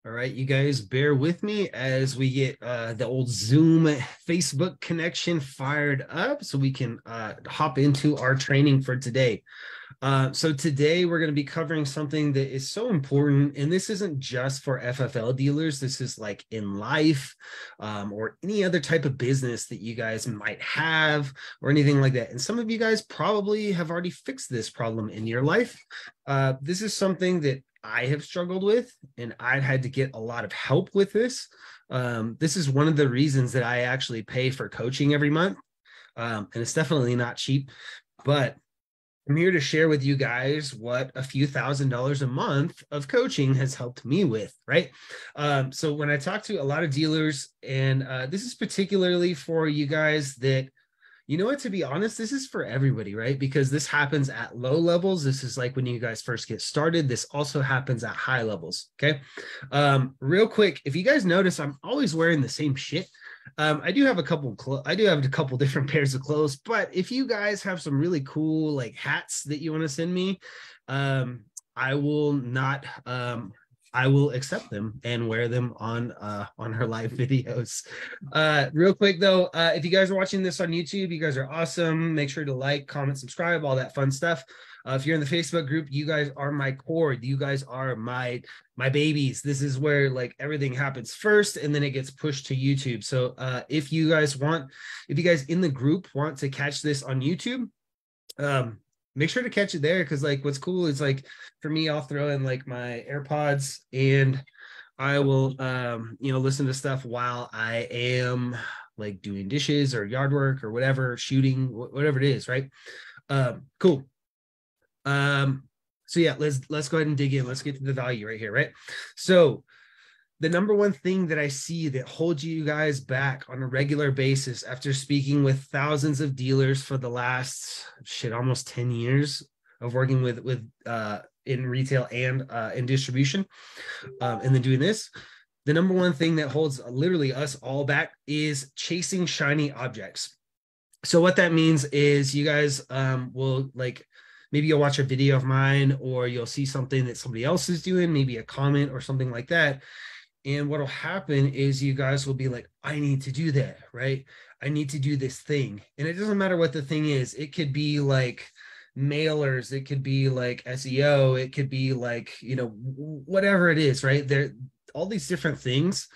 All right, you guys bear with me as we get the old Zoom Facebook connection fired up so we can hop into our training for today. So today we're going to be covering something that is so important, and this isn't just for FFL dealers. This is like in life or any other type of business that you guys might have or anything like that. And some of you guys probably have already fixed this problem in your life. This is something that I have struggled with, and I've had to get a lot of help with this. This is one of the reasons that I actually pay for coaching every month. And it's definitely not cheap, but I'm here to share with you guys what a few $1,000s a month of coaching has helped me with, right? So when I talk to a lot of dealers, and this is particularly for you guys that, you know what, to be honest, this is for everybody, right? Because this happens at low levels. This is like when you guys first get started. This also happens at high levels, okay? Real quick, if you guys notice, I'm always wearing the same shit. I do have a couple different pairs of clothes, but if you guys have some really cool like hats that you want to send me, I will not I will accept them and wear them on her live videos. Real quick though, if you guys are watching this on YouTube, you guys are awesome. Make sure to like, comment, subscribe, all that fun stuff. If you're in the Facebook group, you guys are my core. You guys are my babies. This is where like everything happens first, and then it gets pushed to YouTube. So if you guys in the group want to catch this on YouTube, make sure to catch it there, because like what's cool is like for me, I'll throw in like my AirPods and I will listen to stuff while I am like doing dishes or yard work or whatever, shooting, whatever it is, right? Cool. So yeah, let's go ahead and dig in. Let's get to the value right here, right? So the number one thing that I see that holds you guys back on a regular basis after speaking with thousands of dealers for the last almost 10 years of working with in retail and in distribution, and then doing this, the number one thing that holds literally us all back is chasing shiny objects. So what that means is you guys will like, maybe you'll watch a video of mine, or you'll see something that somebody else is doing, maybe a comment or something like that. And what'll happen is you guys will be like, I need to do that, right? I need to do this thing. And it doesn't matter what the thing is. It could be like mailers. It could be like SEO. It could be like, whatever it is, right? There, all these different things.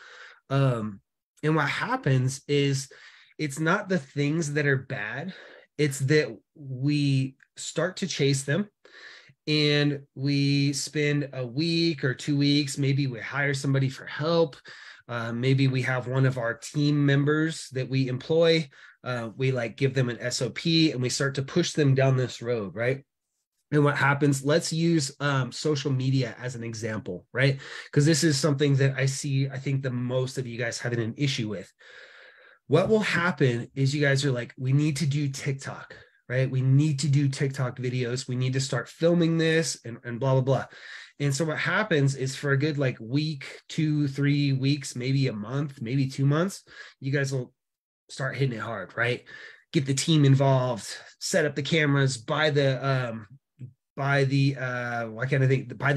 And what happens is it's not the things that are bad. It's that we start to chase them, and we spend a week or 2 weeks, maybe we hire somebody for help. Maybe we have one of our team members that we employ. We like give them an SOP and we start to push them down this road, right? And what happens, let's use social media as an example, right? Because this is something that I think the most of you guys having an issue with. What will happen is you guys are like, we need to do TikTok, right? We need to do TikTok videos. We need to start filming this and blah, blah, blah. And so what happens is for a good like week, 2-3 weeks, maybe a month, maybe 2 months, you guys will start hitting it hard, right? Get the team involved, set up the cameras, buy the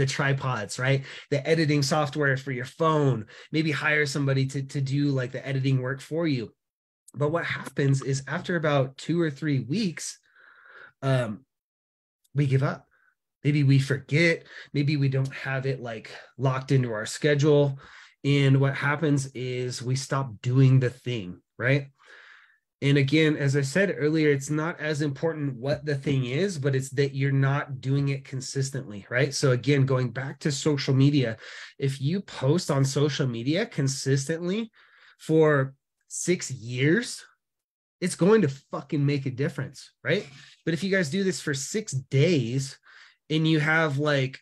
tripods, right? The editing software for your phone, maybe hire somebody to do like the editing work for you. But what happens is after about 2 or 3 weeks, we give up. Maybe we forget. Maybe we don't have it like locked into our schedule. And what happens is we stop doing the thing, right? And again, as I said earlier, it's not as important what the thing is, but it's that you're not doing it consistently, right? So again, going back to social media, if you post on social media consistently for 6 years, it's going to fucking make a difference, right? But if you guys do this for 6 days and you have like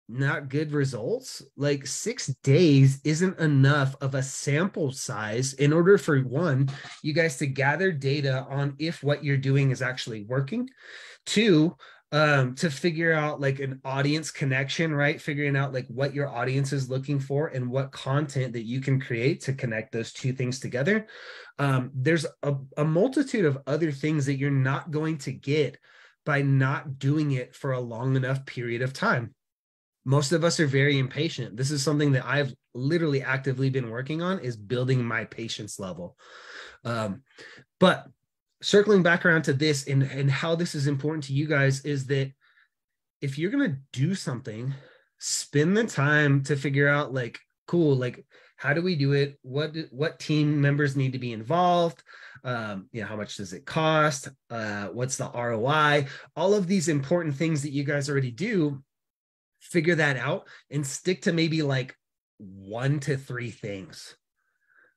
not good results, like 6 days isn't enough of a sample size in order for one, you guys to gather data on if what you're doing is actually working. Two, to figure out like an audience connection, right? Figuring out like what your audience is looking for and what content that you can create to connect those two things together. There's a multitude of other things that you're not going to get by not doing it for a long enough period of time. Most of us are very impatient. This is something that I've literally actively been working on, is building my patience level. But circling back around to this and how this is important to you guys is that if you're going to do something, spend the time to figure out like, cool, like, how do we do it? What team members need to be involved? How much does it cost? What's the ROI? All of these important things that you guys already do, figure that out and stick to maybe like 1 to 3 things.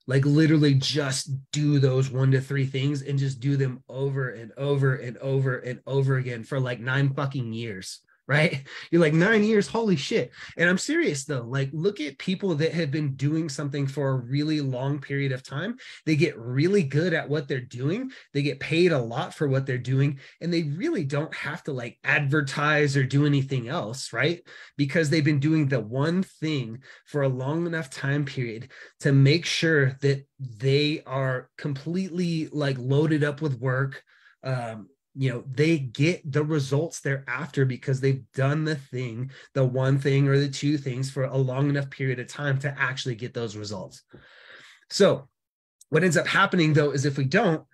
Like literally just do those 1 to 3 things and just do them over and over and over and over again for like 9 fucking years. Right? You're like, 9 years, holy shit. And I'm serious though. Like, look at people that have been doing something for a really long period of time. They get really good at what they're doing. They get paid a lot for what they're doing. And they really don't have to like advertise or do anything else, right? Because they've been doing the one thing for a long enough time period to make sure that they are completely like loaded up with work. They get the results they're after because they've done the one thing or the 2 things for a long enough period of time to actually get those results. So what ends up happening though, is if we don't,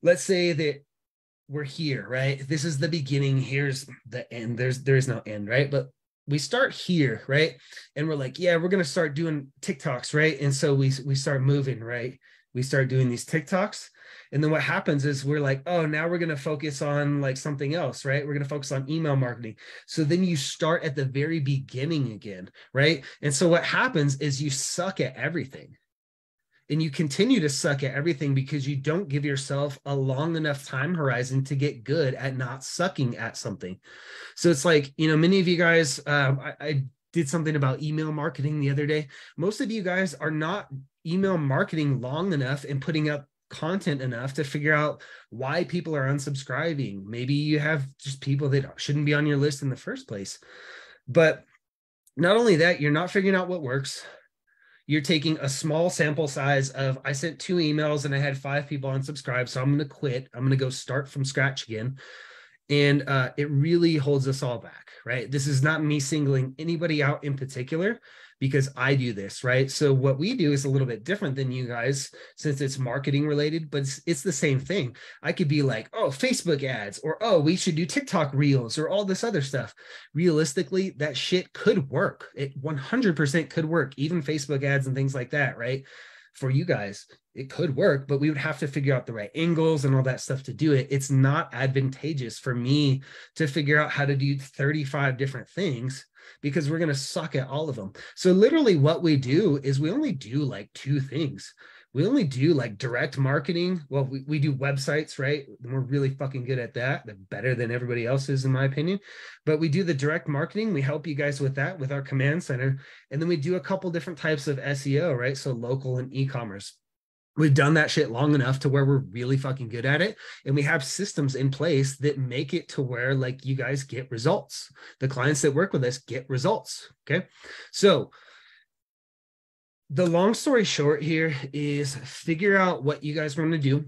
let's say that we're here, right? This is the beginning. Here's the end. There's no end, right? But we start here, right? And we're like, yeah, we're going to start doing TikToks, right? And so we start moving, right? We start doing these TikToks. And then what happens is we're like, oh, now we're going to focus on like something else, right? We're going to focus on email marketing. So then you start at the very beginning again, right? And so what happens is you suck at everything. And you continue to suck at everything because you don't give yourself a long enough time horizon to get good at not sucking at something. So it's like, many of you guys, I did something about email marketing the other day. Most of you guys are not email marketing long enough and putting up content enough to figure out why people are unsubscribing. Maybe you have just people that shouldn't be on your list in the first place. But not only that, you're not figuring out what works. You're taking a small sample size of, I sent 2 emails and I had 5 people unsubscribe, so I'm going to quit. I'm going to go start from scratch again. And it really holds us all back, right? This is not me singling anybody out in particular, because I do this, right? So what we do is a little bit different than you guys, since it's marketing related, but it's the same thing. I could be like, oh, Facebook ads, or, oh, we should do TikTok reels, or all this other stuff. Realistically, that shit could work. It 100% could work, even Facebook ads and things like that, right? For you guys, it could work, but we would have to figure out the right angles and all that stuff to do it. It's not advantageous for me to figure out how to do 35 different things, because we're going to suck at all of them. So literally what we do is we only do like 2 things. We only do like direct marketing. Well, we do websites, right? And we're really fucking good at that. They're better than everybody else is, in my opinion. But we do the direct marketing. We help you guys with that with our command center. And then we do a couple different types of SEO, right? So local and e-commerce. We've done that shit long enough to where we're really fucking good at it. And we have systems in place that make it to where like you guys get results. The clients that work with us get results. Okay. So the long story short here is figure out what you guys want to do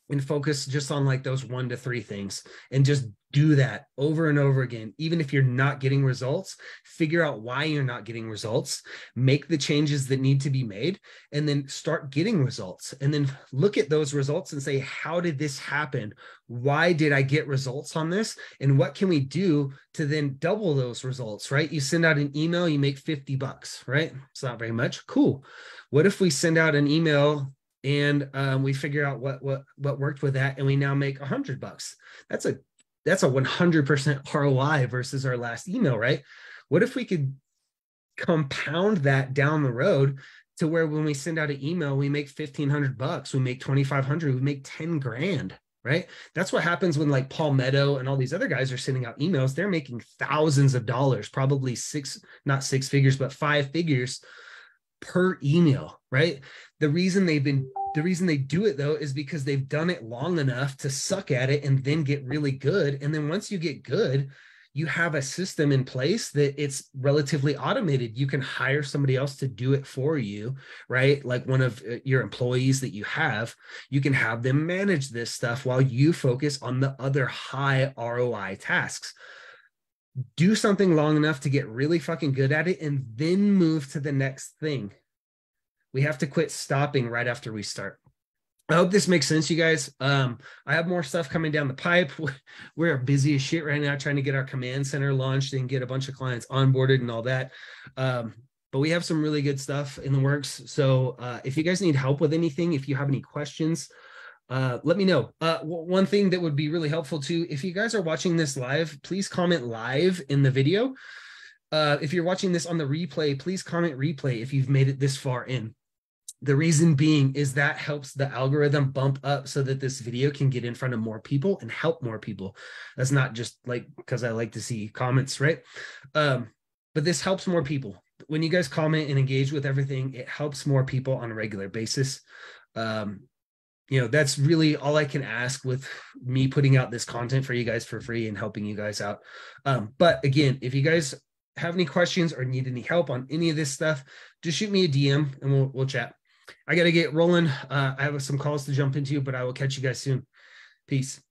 and focus just on like those 1 to 3 things, and just do that over and over again. Even if you're not getting results, figure out why you're not getting results, make the changes that need to be made, and then start getting results. And then look at those results and say, how did this happen? Why did I get results on this? And what can we do to then double those results, right? You send out an email, you make $50, right? It's not very much. Cool. What if we send out an email and we figure out what worked with that, and we now make $100? That's a 100% ROI versus our last email, right? What if we could compound that down the road to where when we send out an email, we make $1,500, we make $2,500, we make 10 grand, right? That's what happens when like Palmetto and all these other guys are sending out emails. They're making thousands of dollars, probably not 6 figures, but 5 figures per email, right? The reason they do it though is because they've done it long enough to suck at it and then get really good. And then once you get good, you have a system in place that it's relatively automated. You can hire somebody else to do it for you, right? Like one of your employees that you have, you can have them manage this stuff while you focus on the other high ROI tasks. Do something long enough to get really fucking good at it and then move to the next thing. We have to quit stopping right after we start. I hope this makes sense, you guys. I have more stuff coming down the pipe. We're busy as shit right now trying to get our command center launched and get a bunch of clients onboarded and all that. But we have some really good stuff in the works. So if you guys need help with anything, if you have any questions, let me know. One thing that would be really helpful too, if you guys are watching this live, please comment live in the video. If you're watching this on the replay, please comment replay if you've made it this far in. The reason being is that helps the algorithm bump up so that this video can get in front of more people and help more people. That's not just like because I like to see comments, right? But this helps more people. When you guys comment and engage with everything, it helps more people on a regular basis. That's really all I can ask with me putting out this content for you guys for free and helping you guys out. But again, if you guys have any questions or need any help on any of this stuff, just shoot me a DM and we'll chat. I got to get rolling. I have some calls to jump into, but I will catch you guys soon. Peace.